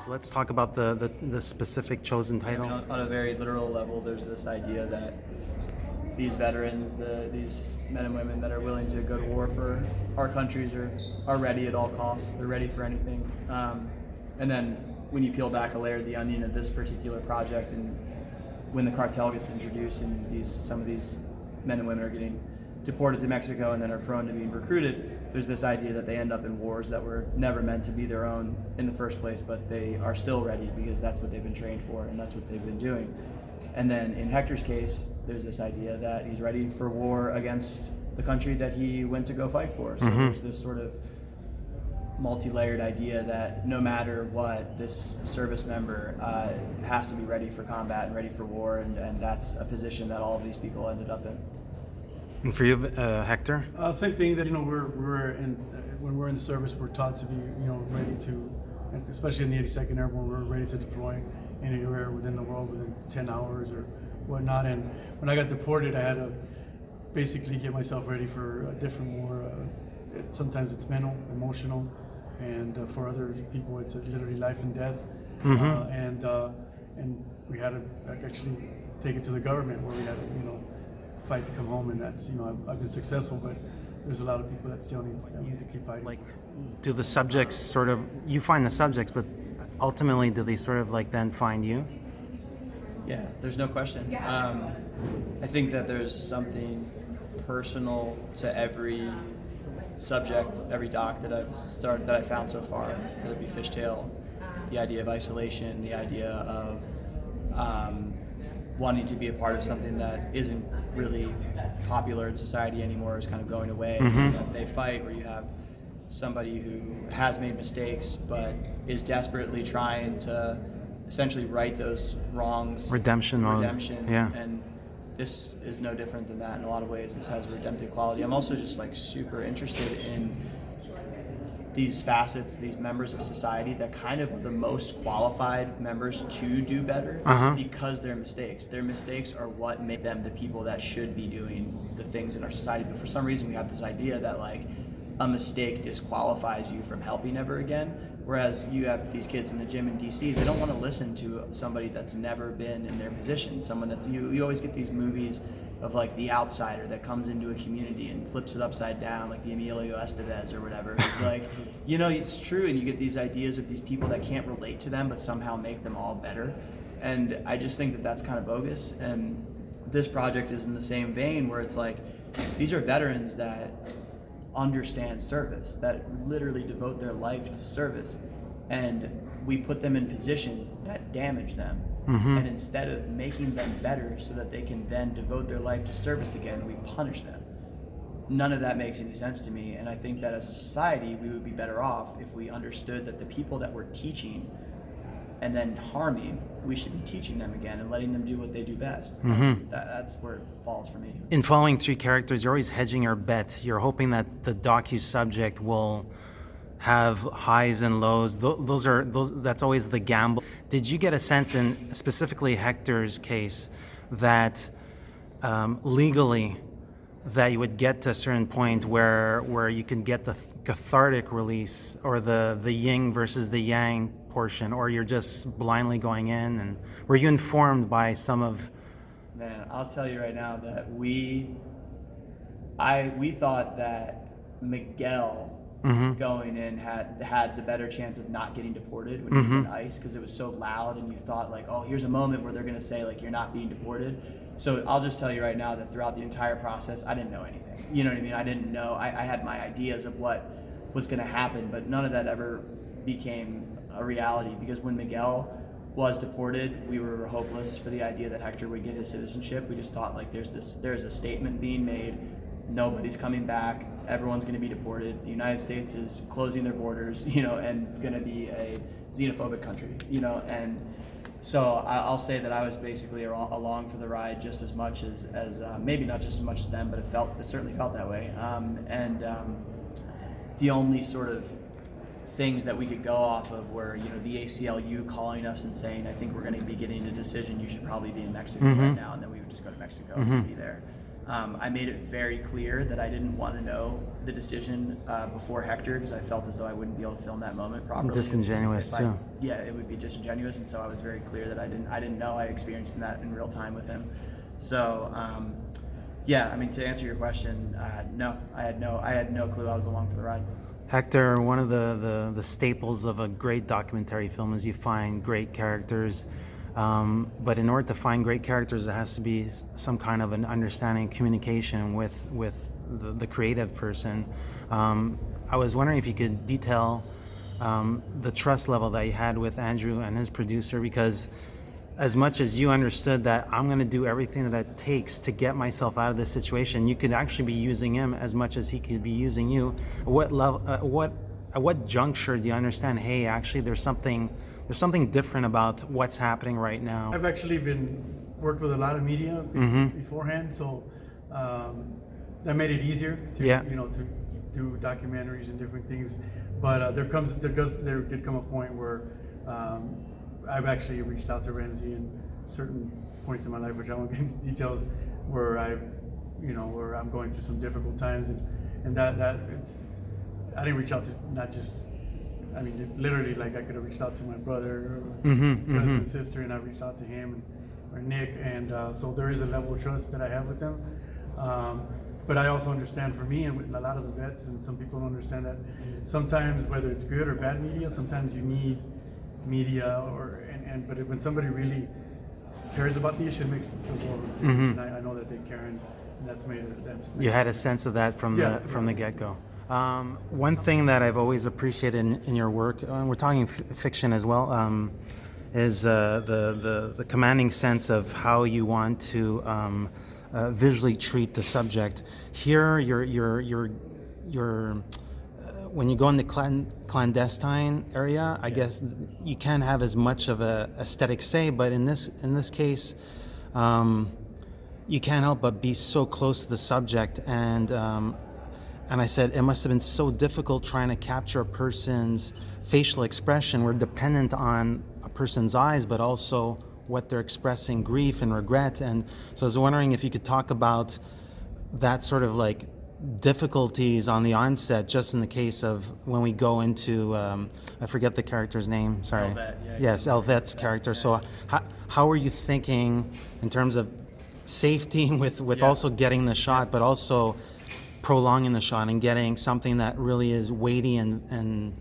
So let's talk about the specific chosen title. On a very literal level, there's this idea that these veterans, these men and women that are willing to go to war for our countries are ready at all costs. They're ready for anything. And then when you peel back a layer of the onion of this particular project, and when the cartel gets introduced and some of these men and women are getting deported to Mexico and then are prone to being recruited, there's this idea that they end up in wars that were never meant to be their own in the first place, but they are still ready because that's what they've been trained for and that's what they've been doing. And then in Hector's case, there's this idea that he's ready for war against the country that he went to go fight for. So there's this sort of multi-layered idea that no matter what, this service member has to be ready for combat and ready for war, and that's a position that all of these people ended up in. And for you, Hector? Same thing that, when we're in the service, we're taught to be, ready to, and especially in the 82nd Airborne, we're ready to deploy anywhere within the world within 10 hours or whatnot. And when I got deported, I had to basically get myself ready for a different war. Sometimes it's mental, emotional, and for other people, it's literally life and death. And we had to actually take it to the government where we had to, fight to come home, and that's, I've been successful, but there's a lot of people that still need to keep fighting. Like, do the subjects sort of, you find the subjects, but ultimately do they sort of like then find you? Yeah, there's no question. I think that there's something personal to every subject, every doc that I found so far, whether it be Fishtail, the idea of isolation, the idea of wanting to be a part of something that isn't really popular in society anymore, is kind of going away. They fight, where you have somebody who has made mistakes but is desperately trying to essentially right those wrongs. Redemption. Yeah. And this is no different than that in a lot of ways. This has a redemptive quality. I'm also just super interested in these facets, these members of society that kind of are the most qualified members to do better because their mistakes are what make them the people that should be doing the things in our society. But for some reason we have this idea that a mistake disqualifies you from helping ever again. Whereas you have these kids in the gym in DC, they don't want to listen to somebody that's never been in their position. Someone that's, you always get these movies of the outsider that comes into a community and flips it upside down, like the Emilio Estevez or whatever. It's it's true, and you get these ideas of these people that can't relate to them but somehow make them all better. And I just think that that's kind of bogus. And this project is in the same vein, where it's these are veterans that understand service, that literally devote their life to service, and we put them in positions that damage them. And instead of making them better so that they can then devote their life to service again, we punish them. None of that makes any sense to me, and I think that as a society we would be better off if we understood that the people that we're teaching and then harming, we should be teaching them again and letting them do what they do best. That's where it falls for me. In following three characters, you're always hedging your bet. You're hoping that the docu subject will have highs and lows. That's always the gamble. Did you get a sense, in specifically Hector's case, that legally that you would get to a certain point where you can get the cathartic release, or the yin versus the yang portion, or you're just blindly going in? And were you informed by some of... Man, I'll tell you right now that we thought that Miguel going in had the better chance of not getting deported when he was in ICE, because it was so loud, and you thought here's a moment where they're going to say you're not being deported. So I'll just tell you right now that throughout the entire process, I didn't know anything. You know what I mean? I didn't know. I had my ideas of what was going to happen, but none of that ever became a reality, because when Miguel was deported, we were hopeless for the idea that Hector would get his citizenship. We just thought there's a statement being made, nobody's coming back, everyone's going to be deported, the United States is closing their borders, and going to be a xenophobic country, and so I'll say that I was basically along for the ride just as much as maybe not just as much as them, but it certainly felt that way. The only sort of things that we could go off of were, the ACLU calling us and saying, I think we're going to be getting a decision, you should probably be in Mexico right now, and then we would just go to Mexico and be there. I made it very clear that I didn't want to know the decision before Hector because I felt as though I wouldn't be able to film that moment properly. Disingenuous too. Yeah, it would be disingenuous, and so I was very clear that I didn't know I experienced that in real time with him. So yeah, I mean, to answer your question, no, I had no clue I was along for the ride. Hector, one of the staples of a great documentary film is you find great characters. But in order to find great characters, there has to be some kind of an understanding, communication with the creative person. I was wondering if you could detail the trust level that you had with Andrew and his producer, because as much as you understood that I'm going to do everything that it takes to get myself out of this situation, you could actually be using him as much as he could be using you. What level? At what juncture do you understand? Hey, actually, there's something different about what's happening right now. I've actually worked with a lot of media beforehand, so that made it easier to to do documentaries and different things. But there did come a point where I've actually reached out to Renzi in certain points in my life, which I won't get into details, where where I'm going through some difficult times, and that I didn't reach out to not just. I mean, literally, like I could have reached out to my brother, or his cousin and sister, and I reached out to him or Nick, and so there is a level of trust that I have with them. But I also understand, for me and with a lot of the vets, and some people don't understand that sometimes, whether it's good or bad media, sometimes you need media, but when somebody really cares about the issue, it makes the world of difference. And I know that they care, and that's made it. You had a sense of that from the get-go. One thing that I've always appreciated in your work, and we're talking fiction as well, is the commanding sense of how you want to visually treat the subject. Here, you're when you go in the clandestine area, I guess you can't have as much of a aesthetic say, but in this case, you can't help but be so close to the subject, and I said it must have been so difficult trying to capture a person's facial expression. We're dependent on a person's eyes, but also what they're expressing, grief and regret. And so I was wondering if you could talk about that sort of like difficulties on the onset, just in the case of when we go into, I forget the character's name, sorry. Elvet, yeah. Yes, Elvet's character. Yeah. So how are you thinking in terms of safety with also getting the shot, but also prolonging the shot and getting something that really is weighty and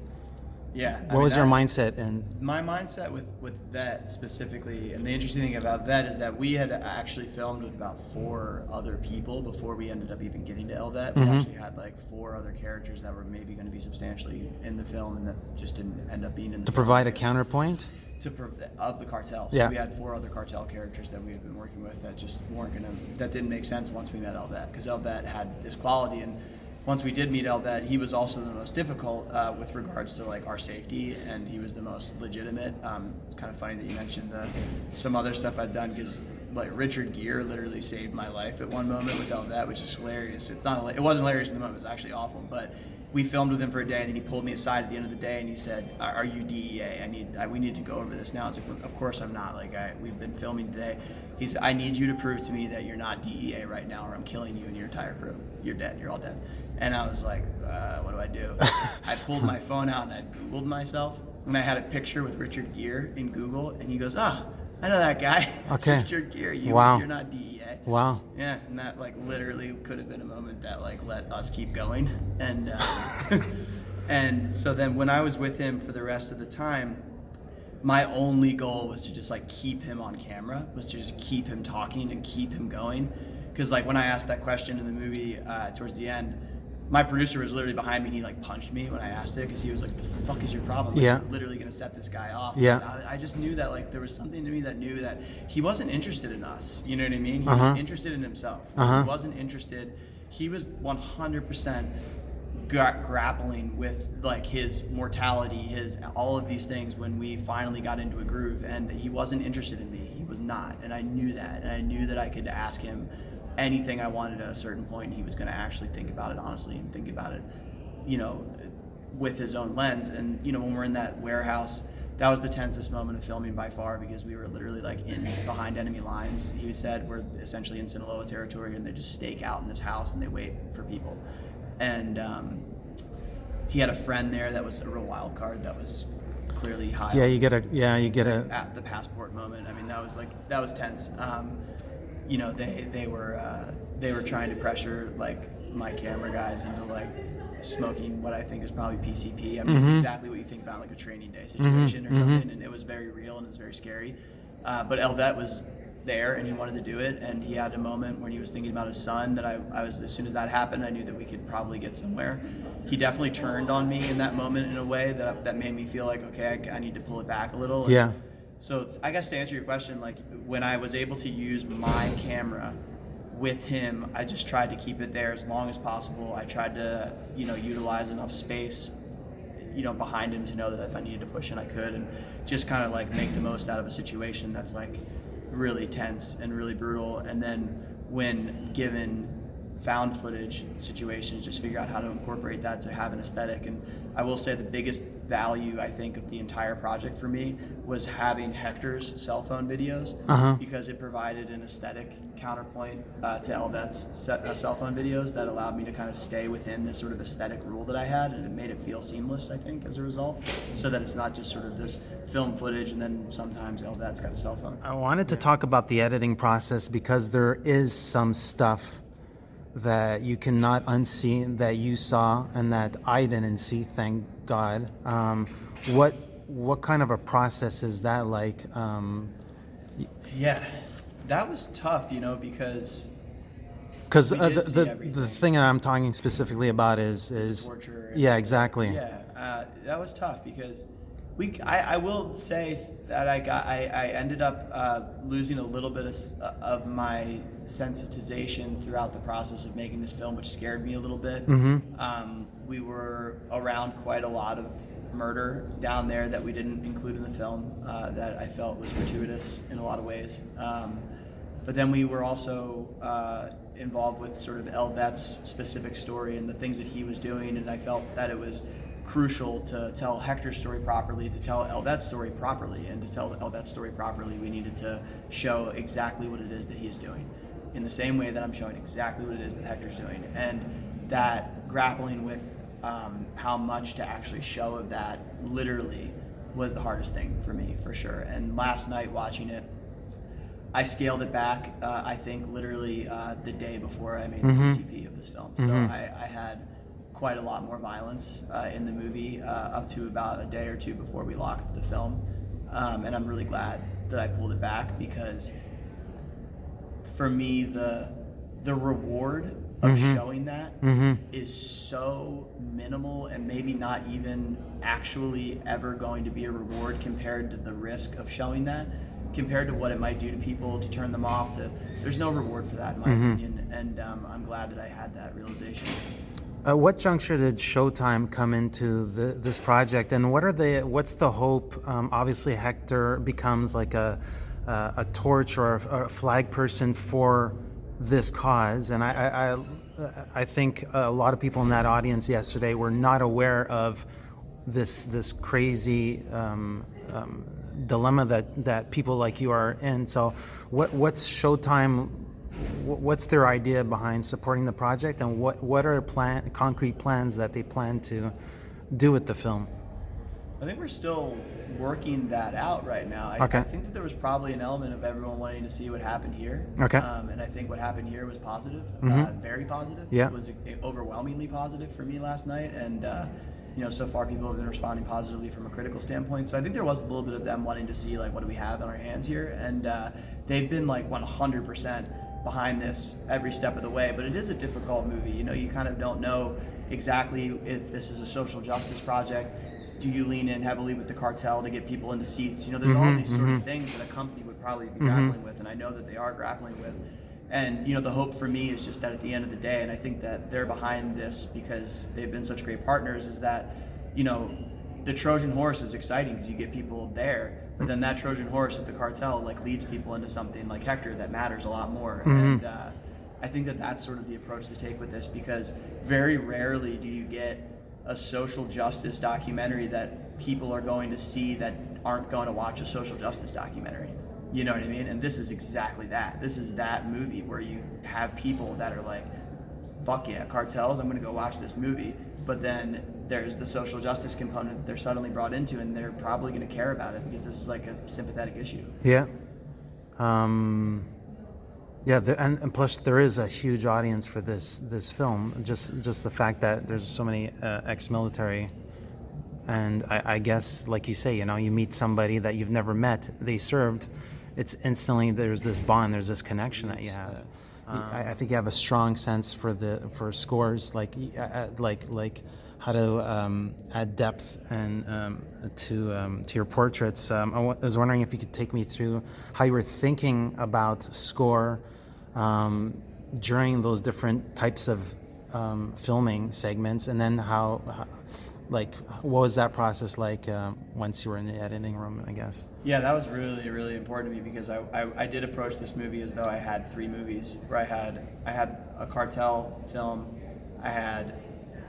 what was your mindset? And my mindset with Vet specifically, and the interesting thing about Vet is that we had actually filmed with about 4 other people before we ended up even getting to Elvet. We actually had like 4 other characters that were maybe going to be substantially in the film, and that just didn't end up being in the film. Provide a counterpoint Of the cartel. So we had 4 other cartel characters that we had been working with that just that didn't make sense once we met Elvet, because Elvet had this quality, and once we did meet Elvet, he was also the most difficult with regards to like our safety, and he was the most legitimate. It's kind of funny that you mentioned some other stuff I'd done, because like Richard Gere literally saved my life at one moment with Elvet, which is hilarious. It wasn't hilarious in the moment, it was actually awful, but we filmed with him for a day, and then he pulled me aside at the end of the day, and he said, "Are you DEA? We need to go over this now." It's like, "Of course I'm not. Like, we've been filming today." He said, "I need you to prove to me that you're not DEA right now, or I'm killing you and your entire crew. You're dead. You're all dead." And I was like, "What do I do?" I pulled my phone out and I Googled myself, and I had a picture with Richard Gere in Google, and he goes, "Ah, I know that guy. Okay. Richard Gere. Wow. You're not DEA." Wow. Yeah, and that like literally could have been a moment that like let us keep going, and and so then when I was with him for the rest of the time, my only goal was to just like keep him on camera, was to just keep him talking and keep him going, because like when I asked that question in the movie towards the end, my producer was literally behind me, and he like punched me when I asked it, because he was like, "The fuck is your problem? Like, Yeah. you're literally gonna set this guy off." Yeah. I just knew that like there was something to me that knew that he wasn't interested in us. You know what I mean? He was interested in himself. He wasn't interested. He was 100% grappling with like his mortality, his all of these things when we finally got into a groove, and he wasn't interested in me. He was not, and I knew that, and I knew that I could ask him anything I wanted at a certain point, and he was going to actually think about it honestly and think about it, with his own lens. And when we're in that warehouse, that was the tensest moment of filming by far, because we were literally like behind enemy lines. He said we're essentially in Sinaloa territory, and they just stake out in this house and they wait for people. and he had a friend there that was a real wild card that was clearly high. Yeah, you get a At the passport moment. I mean, that was tense. You know, they were trying to pressure like my camera guys into like smoking what I think is probably PCP. I mean, it's exactly what you think about like a training day situation or something, and it was very real and it was very scary. But Elvet was there and he wanted to do it, and he had a moment when he was thinking about his son that I was, as soon as that happened, I knew that we could probably get somewhere. He definitely turned on me in that moment in a way that made me feel like, okay, I need to pull it back a little. yeah. So I guess to answer your question, like when I was able to use my camera with him, I just tried to keep it there as long as possible. I tried to, you know, utilize enough space, you know, behind him to know that if I needed to push in, I could, and just kind of like make the most out of a situation that's like really tense and really brutal. And then when given found footage situations, just figure out how to incorporate that to have an aesthetic. And I will say the biggest value I think of the entire project for me was having Hector's cell phone videos, because it provided an aesthetic counterpoint to Elvet's cell phone videos that allowed me to kind of stay within this sort of aesthetic rule that I had, and it made it feel seamless, I think, as a result, so that it's not just sort of this film footage and then sometimes Elvet's got a cell phone. I wanted to talk about the editing process because there is some stuff that you cannot unsee that you saw and that I didn't see, thank God. What kind of a process is that like? Yeah, that was tough, you know, because Because we did see the everything. thing that I'm talking specifically about is Torture. yeah, exactly. Yeah, that was tough because I will say that I ended up losing a little bit of my sensitization throughout the process of making this film, which scared me a little bit. We were around quite a lot of murder down there that we didn't include in the film, that I felt was gratuitous in a lot of ways. But then we were also involved with sort of Elvet's specific story and the things that he was doing, and I felt that it was crucial to tell Hector's story properly, to tell Elvet's story properly, and to tell Elvet's story properly, we needed to show exactly what it is that he is doing, in the same way that I'm showing exactly what it is that Hector's doing, and that grappling with how much to actually show of that literally was the hardest thing for me, for sure. And last night watching it, I scaled it back, I think literally the day before I made the PCP of this film. So I had quite a lot more violence in the movie up to about a day or two before we locked the film. And I'm really glad that I pulled it back, because for me, the reward of showing that is so minimal, and maybe not even actually ever going to be a reward compared to the risk of showing that, compared to what it might do to people, to turn them off. There's no reward for that, in my opinion, and I'm glad that I had that realization. What juncture did Showtime come into this project, and what's the hope? Obviously, Hector becomes like a torch or a flag person for this cause, and I think a lot of people in that audience yesterday were not aware of this crazy dilemma that people like you are in. So what's Showtime, what's their idea behind supporting the project, and what are concrete plans that they plan to do with the film? I think we're still working that out right now. Okay. I think that there was probably an element of everyone wanting to see what happened here. Okay. And I think what happened here was positive, very positive. Yeah. It was overwhelmingly positive for me last night, and so far people have been responding positively from a critical standpoint. So I think there was a little bit of them wanting to see like, what do we have in our hands here, and they've been like 100% behind this every step of the way. But it is a difficult movie. You kind of don't know exactly if this is a social justice project. Do you lean in heavily with the cartel to get people into seats? There's all these sort of things that a company would probably be grappling with, and I know that they are grappling with. And the hope for me is just that at the end of the day, and I think that they're behind this because they've been such great partners, is that the Trojan horse is exciting because you get people there, but then that Trojan horse of the cartel like leads people into something like Hector that matters a lot more. And I think that that's sort of the approach to take with this, because very rarely do you get a social justice documentary that people are going to see that aren't going to watch a social justice documentary. You know what I mean? And this is exactly that. This is that movie where you have people that are like fuck yeah, cartels, I'm going to go watch this movie. But then there's the social justice component that they're suddenly brought into, and they're probably going to care about it because this is like a sympathetic issue. Yeah. Yeah, and plus there is a huge audience for this film. Just the fact that there's so many ex-military, and I guess, like you say, you meet somebody that you've never met, they served, it's instantly there's this bond, there's this connection that you have. I think you have a strong sense for scores, like how to add depth and to your portraits. I was wondering if you could take me through how you were thinking about score during those different types of filming segments, and then how what was that process like once you were in the editing room, I guess? Yeah, that was really, really important to me because I did approach this movie as though I had 3 movies, where I had a cartel film, I had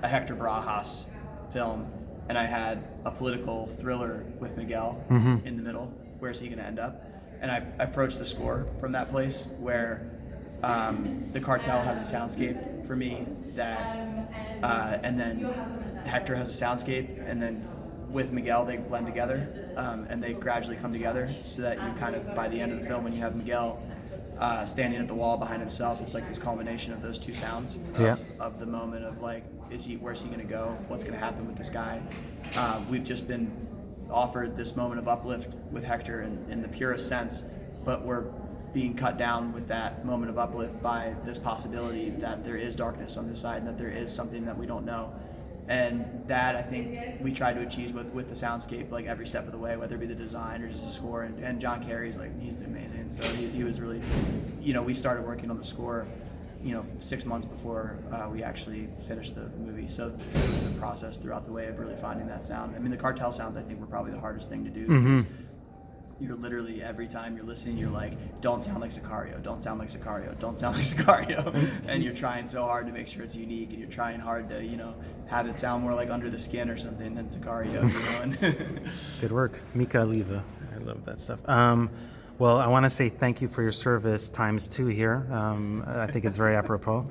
a Hector Barajas film, and I had a political thriller with Miguel in the middle. Where's he going to end up? And I approached the score from that place where the cartel has a soundscape for me that, and then Hector has a soundscape, and then with Miguel they blend together, and they gradually come together so that you kind of, by the end of the film, when you have Miguel standing at the wall behind himself, it's like this culmination of those 2 sounds of the moment of like, where's he going to go? What's going to happen with this guy? We've just been offered this moment of uplift with Hector in the purest sense, but we're being cut down with that moment of uplift by this possibility that there is darkness on this side and that there is something that we don't know. And that, I think, we tried to achieve with the soundscape, like every step of the way, whether it be the design or just the score. And John Kerry's he's amazing. So he was really, we started working on the score, 6 months before we actually finished the movie. So it was a process throughout the way of really finding that sound. I mean, the cartel sounds, I think, were probably the hardest thing to do. Because you're literally, every time you're listening, you're like, don't sound like Sicario, don't sound like Sicario, don't sound like Sicario. And you're trying so hard to make sure it's unique, and you're trying hard to, have it sound more like Under the Skin or something than Sicario, Good work. Mika Oliva. I love that stuff. Well, I want to say thank you for your service ×2 here. I think it's very apropos.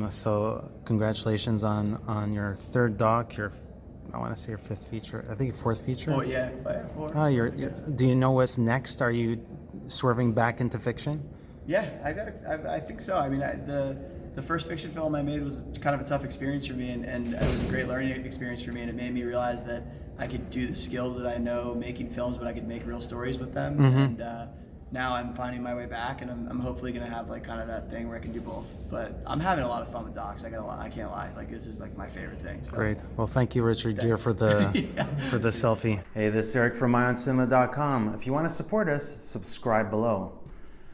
So congratulations on your 3rd doc, I want to say your 5th feature. I think your 4th feature. Oh yeah, 4. Oh, do you know what's next? Are you swerving back into fiction? Yeah, I think so. I mean, the first fiction film I made was kind of a tough experience for me, and it was a great learning experience for me, and it made me realize that I could do the skills that I know making films, but I could make real stories with them. And now I'm finding my way back, and I'm hopefully going to have kind of that thing where I can do both. But I'm having a lot of fun with docs. I can't lie. This is my favorite thing. So. Great. Well, thank you, Richard Gere, for the for the selfie. Hey, this is Eric from IONCINEMA.com. If you want to support us, subscribe below.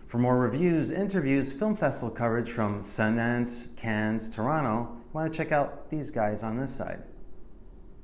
For more reviews, interviews, film festival coverage from Sundance, Cannes, Toronto, you want to check out these guys on this side.